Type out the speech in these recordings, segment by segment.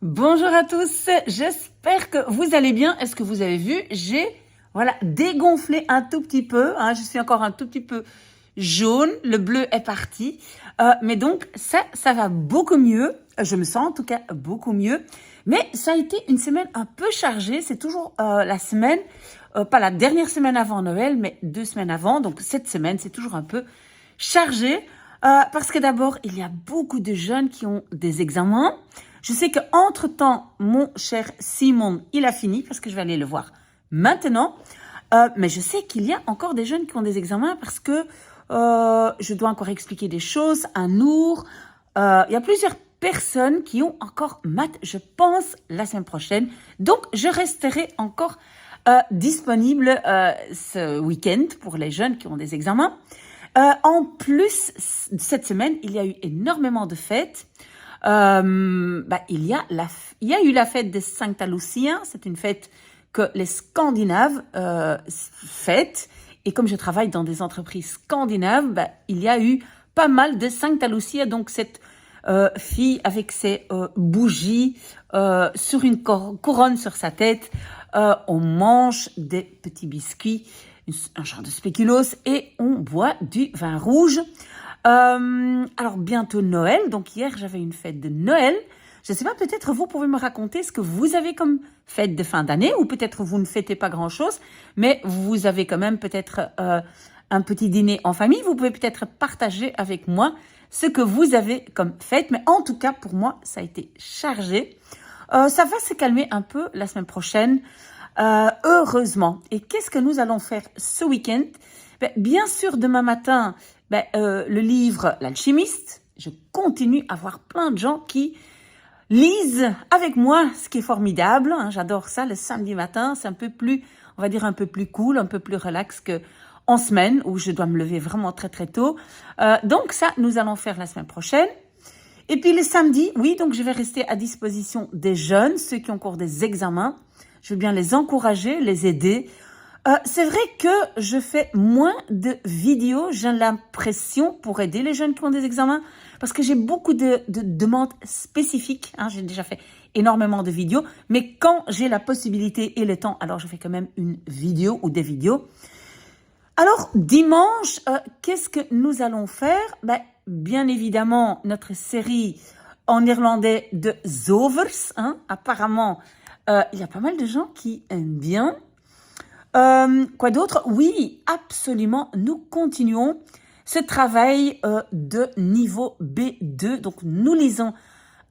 Bonjour à tous, j'espère que vous allez bien. Est-ce que vous avez vu, j'ai dégonflé un tout petit peu, je suis encore un tout petit peu jaune, le bleu est parti, mais donc ça va beaucoup mieux, je me sens en tout cas beaucoup mieux, mais ça a été une semaine un peu chargée, c'est toujours la semaine, pas la dernière semaine avant Noël, mais 2 semaines avant, donc cette semaine c'est toujours un peu chargé, parce que d'abord il y a beaucoup de jeunes qui ont des examens. Je sais qu'entre-temps, mon cher Simon, il a fini, parce que je vais aller le voir maintenant. Mais je sais qu'il y a encore des jeunes qui ont des examens parce que je dois encore expliquer des choses à Nour. Il y a plusieurs personnes qui ont encore maths, je pense, la semaine prochaine. Donc, je resterai encore disponible ce week-end pour les jeunes qui ont des examens. En plus, cette semaine, il y a eu énormément de fêtes. Il y a eu la fête de Sancta Lucia, c'est une fête que les Scandinaves fêtent. Et comme je travaille dans des entreprises scandinaves, il y a eu pas mal de Sancta Lucia, donc cette fille avec ses bougies sur une couronne sur sa tête. On mange des petits biscuits, un genre de spéculoos, et on boit du vin rouge. Alors bientôt Noël, donc hier j'avais une fête de Noël. Je ne sais pas, peut-être vous pouvez me raconter ce que vous avez comme fête de fin d'année, ou peut-être vous ne fêtez pas grand-chose, mais vous avez quand même peut-être un petit dîner en famille. Vous pouvez peut-être partager avec moi ce que vous avez comme fête, mais en tout cas pour moi ça a été chargé. Ça va se calmer un peu la semaine prochaine, heureusement. Et qu'est-ce que nous allons faire ce week-end? Bien sûr, demain matin, le livre L'Alchimiste, je continue à voir plein de gens qui lisent avec moi, ce qui est formidable. J'adore ça, le samedi matin, c'est un peu plus, on va dire un peu plus cool, un peu plus relax que en semaine, où je dois me lever vraiment très très tôt. Donc ça, nous allons faire la semaine prochaine. Et puis le samedi, oui, donc je vais rester à disposition des jeunes, ceux qui ont encore des examens. Je veux bien les encourager, les aider. C'est vrai que je fais moins de vidéos, j'ai l'impression, pour aider les jeunes qui ont des examens, parce que j'ai beaucoup de demandes spécifiques. J'ai déjà fait énormément de vidéos, mais quand j'ai la possibilité et le temps, alors je fais quand même une vidéo ou des vidéos. Alors, dimanche, qu'est-ce que nous allons faire? Bien évidemment, notre série en irlandais de Zovers. Apparemment, il y a pas mal de gens qui aiment bien. Quoi d'autre? Oui, absolument, nous continuons ce travail de niveau B2. Donc, nous lisons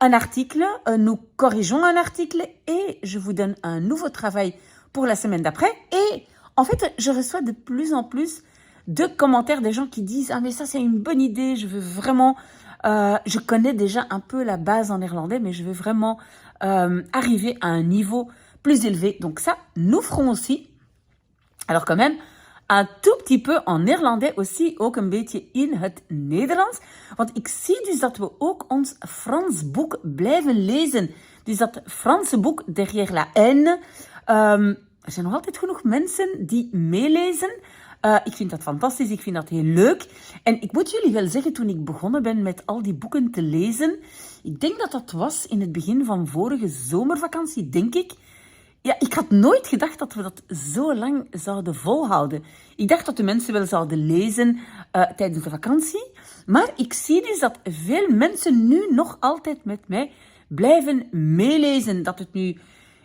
un article, nous corrigeons un article et je vous donne un nouveau travail pour la semaine d'après. Et en fait, je reçois de plus en plus de commentaires des gens qui disent « Ah, mais ça, c'est une bonne idée, je veux vraiment… je connais déjà un peu la base en néerlandais, mais je veux vraiment arriver à un niveau plus élevé. » Donc ça, nous ferons aussi. Alors quand même, un tout petit peu en néerlandais aussi, ook een beetje in het Nederlands. Want ik zie dus dat we ook ons Frans boek blijven lezen. Dus dat Franse boek, Derrière la haine. Er zijn nog altijd genoeg mensen die meelezen. Ik vind dat fantastisch, ik vind dat heel leuk. En ik moet jullie wel zeggen, toen ik begonnen ben met al die boeken te lezen, ik denk dat dat was in het begin van vorige zomervakantie, denk ik. Ja, ik had nooit gedacht dat we dat zo lang zouden volhouden. Ik dacht dat de mensen wel zouden lezen tijdens de vakantie. Maar ik zie dus dat veel mensen nu nog altijd met mij blijven meelezen. Dat het nu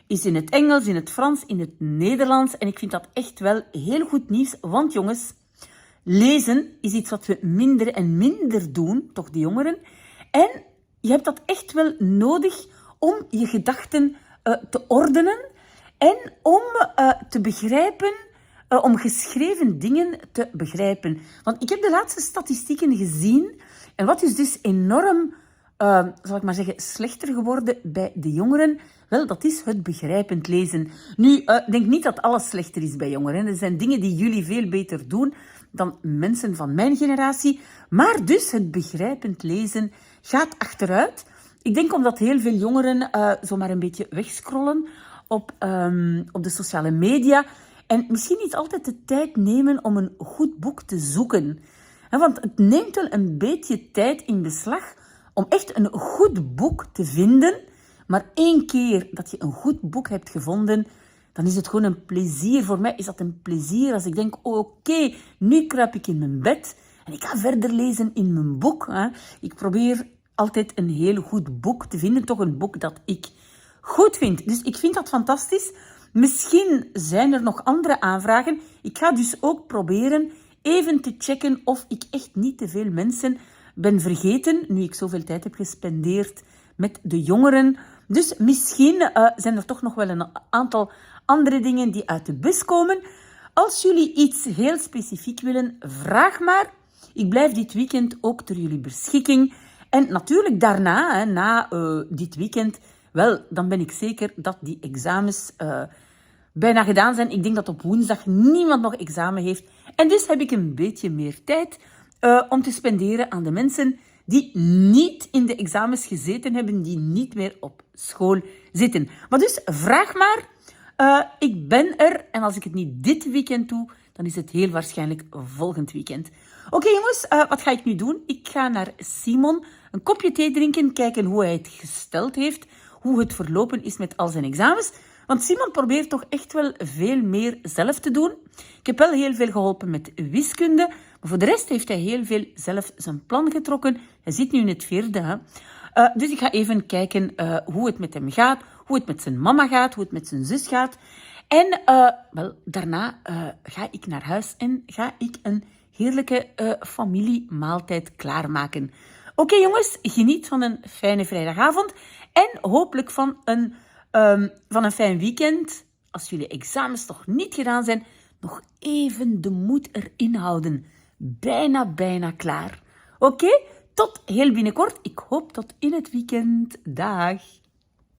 is in het Engels, in het Frans, in het Nederlands. En ik vind dat echt wel heel goed nieuws. Want jongens, lezen is iets wat we minder en minder doen, toch de jongeren. En je hebt dat echt wel nodig om je gedachten te ordenen. En om te begrijpen, om geschreven dingen te begrijpen. Want ik heb de laatste statistieken gezien. En wat is dus enorm, zal ik maar zeggen, slechter geworden bij de jongeren? Wel, dat is het begrijpend lezen. Nu, denk niet dat alles slechter is bij jongeren. Er zijn dingen die jullie veel beter doen dan mensen van mijn generatie. Maar dus het begrijpend lezen gaat achteruit. Ik denk omdat heel veel jongeren zomaar een beetje wegscrollen op de sociale media en misschien niet altijd de tijd nemen om een goed boek te zoeken. Want het neemt wel een beetje tijd in beslag om echt een goed boek te vinden, Maar 1 keer dat je een goed boek hebt gevonden, dan is het gewoon een plezier. Voor mij is dat een plezier als ik denk, oké, nu kruip ik in mijn bed en ik ga verder lezen in mijn boek. Hè. Ik probeer altijd een heel goed boek te vinden, toch een boek dat ik goed vind. Dus ik vind dat fantastisch. Misschien zijn er nog andere aanvragen. Ik ga dus ook proberen even te checken of ik echt niet te veel mensen ben vergeten, nu ik zoveel tijd heb gespendeerd met de jongeren. Dus misschien zijn er toch nog wel een aantal andere dingen die uit de bus komen. Als jullie iets heel specifiek willen, vraag maar. Ik blijf dit weekend ook ter jullie beschikking. En natuurlijk daarna, na dit weekend, wel, dan ben ik zeker dat die examens bijna gedaan zijn. Ik denk dat op woensdag niemand nog examen heeft. En dus heb ik een beetje meer tijd om te spenderen aan de mensen die niet in de examens gezeten hebben, die niet meer op school zitten. Maar dus vraag maar. Ik ben er en als ik het niet dit weekend doe, dan is het heel waarschijnlijk volgend weekend. Oké, jongens, wat ga ik nu doen? Ik ga naar Simon een kopje thee drinken, kijken hoe hij het gesteld heeft, hoe het verlopen is met al zijn examens. Want Simon probeert toch echt wel veel meer zelf te doen. Ik heb wel heel veel geholpen met wiskunde, maar voor de rest heeft hij heel veel zelf zijn plan getrokken. Hij zit nu in het 4e. Hè? Dus ik ga even kijken hoe het met hem gaat, hoe het met zijn mama gaat, hoe het met zijn zus gaat. En daarna ga ik naar huis en ga ik een heerlijke familiemaaltijd klaarmaken. Oké, jongens, geniet van een fijne vrijdagavond en hopelijk van een fijn weekend. Als jullie examens nog niet gedaan zijn, nog even de moed erin houden. Bijna klaar. Oké, tot heel binnenkort. Ik hoop tot in het weekend. Dag.